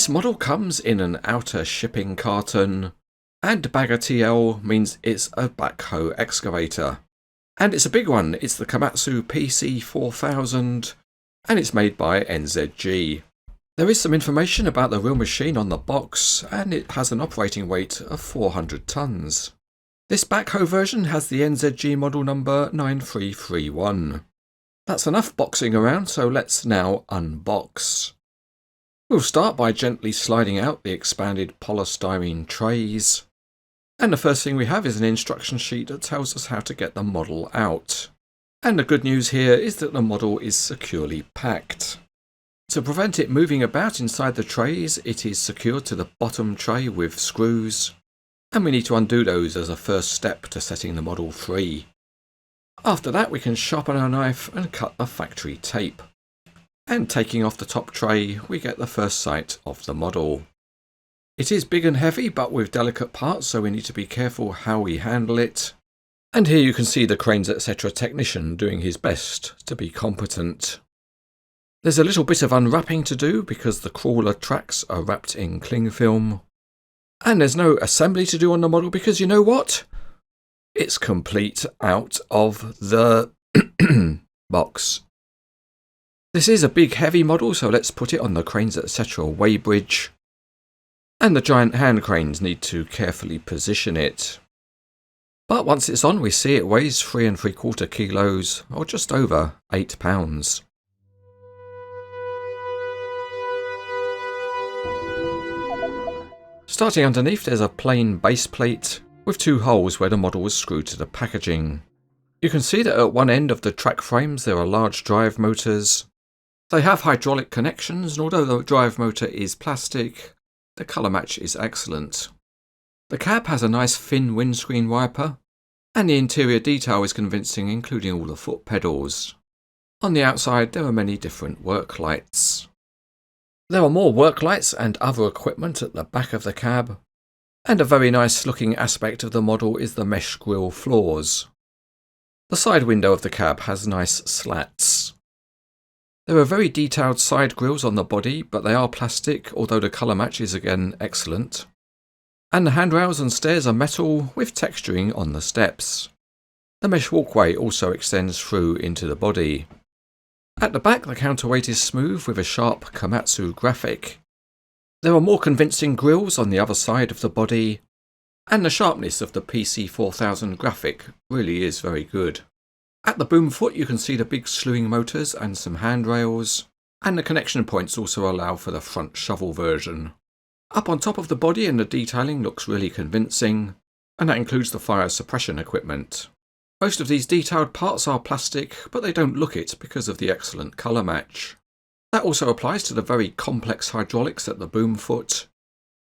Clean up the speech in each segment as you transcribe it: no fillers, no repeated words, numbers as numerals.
This model comes in an outer shipping carton, and bagger TL means it's a backhoe excavator. And it's a big one, it's the Komatsu PC4000, and it's made by NZG. There is some information about the real machine on the box, and it has an operating weight of 400 tonnes. This backhoe version has the NZG model number 9331. That's enough boxing around, so let's now unbox. We'll start by gently sliding out the expanded polystyrene trays. And the first thing we have is an instruction sheet that tells us how to get the model out. And the good news here is that the model is securely packed. To prevent it moving about inside the trays, it is secured to the bottom tray with screws, and we need to undo those as a first step to setting the model free. After that, we can sharpen our knife and cut the factory tape. And taking off the top tray, we get the first sight of the model. It is big and heavy, but with delicate parts, so we need to be careful how we handle it. And here you can see the Cranes etc. technician doing his best to be competent. There's a little bit of unwrapping to do because the crawler tracks are wrapped in cling film. And there's no assembly to do on the model because you know what? It's complete out of the box. This is a big heavy model, so let's put it on the Cranes etc. weighbridge. And the giant hand cranes need to carefully position it. But once it's on, we see it weighs 3 3/4 kilos, or just over 8 pounds. Starting underneath, there's a plain base plate with 2 holes where the model was screwed to the packaging. You can see that at one end of the track frames there are large drive motors. They have hydraulic connections, and although the drive motor is plastic, the colour match is excellent. The cab has a nice thin windscreen wiper, and the interior detail is convincing, including all the foot pedals. On the outside there are many different work lights. There are more work lights and other equipment at the back of the cab, and a very nice looking aspect of the model is the mesh grille floors. The side window of the cab has nice slats. There are very detailed side grills on the body, but they are plastic, although the colour match is again excellent. And the handrails and stairs are metal with texturing on the steps. The mesh walkway also extends through into the body. At the back, the counterweight is smooth with a sharp Komatsu graphic. There are more convincing grills on the other side of the body, and the sharpness of the PC4000 graphic really is very good. At the boom foot you can see the big slewing motors and some handrails, and the connection points also allow for the front shovel version. Up on top of the body and the detailing looks really convincing, and that includes the fire suppression equipment. Most of these detailed parts are plastic, but they don't look it because of the excellent colour match. That also applies to the very complex hydraulics at the boom foot,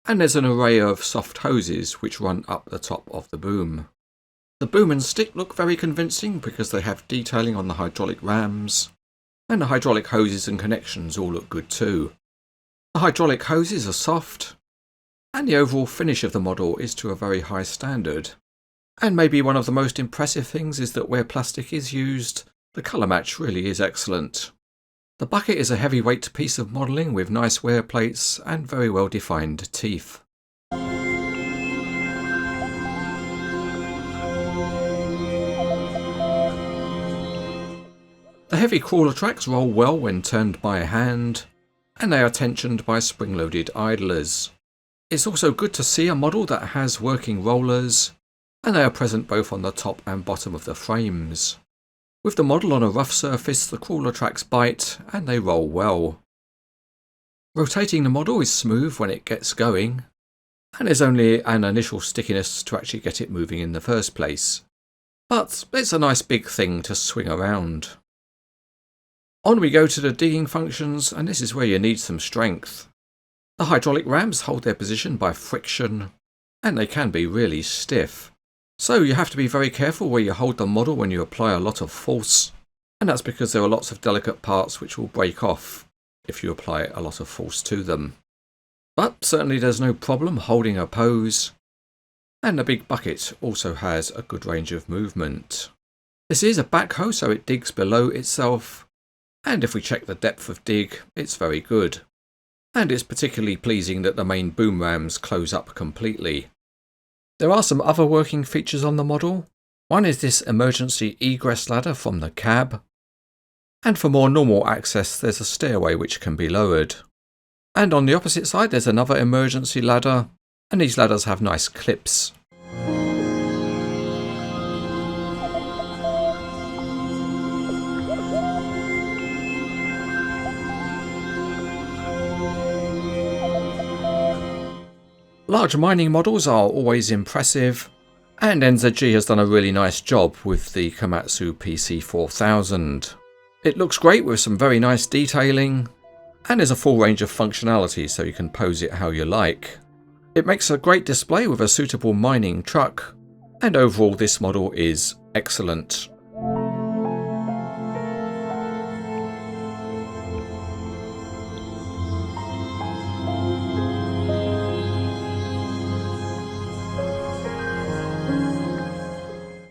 and there's an array of soft hoses which run up the top of the boom. The boom and stick look very convincing because they have detailing on the hydraulic rams, and the hydraulic hoses and connections all look good too. The hydraulic hoses are soft, and the overall finish of the model is to a very high standard. And maybe one of the most impressive things is that where plastic is used, the colour match really is excellent. The bucket is a heavyweight piece of modelling with nice wear plates and very well defined teeth. The heavy crawler tracks roll well when turned by hand, and they are tensioned by spring-loaded idlers. It's also good to see a model that has working rollers, and they are present both on the top and bottom of the frames. With the model on a rough surface, the crawler tracks bite and they roll well. Rotating the model is smooth when it gets going, and there's only an initial stickiness to actually get it moving in the first place. But it's a nice big thing to swing around. On we go to the digging functions, and this is where you need some strength. The hydraulic rams hold their position by friction, and they can be really stiff. So you have to be very careful where you hold the model when you apply a lot of force, and that's because there are lots of delicate parts which will break off if you apply a lot of force to them. But certainly there's no problem holding a pose, and the big bucket also has a good range of movement. This is a backhoe, so it digs below itself, and if we check the depth of dig, it's very good. and it's particularly pleasing that the main boom rams close up completely. There are some other working features on the model. One is this emergency egress ladder from the cab, and for more normal access there's a stairway which can be lowered. And on the opposite side there's another emergency ladder, and these ladders have nice clips. Large mining models are always impressive, and NZG has done a really nice job with the Komatsu PC4000. It looks great with some very nice detailing, and there's a full range of functionality so you can pose it how you like. It makes a great display with a suitable mining truck, and overall this model is excellent.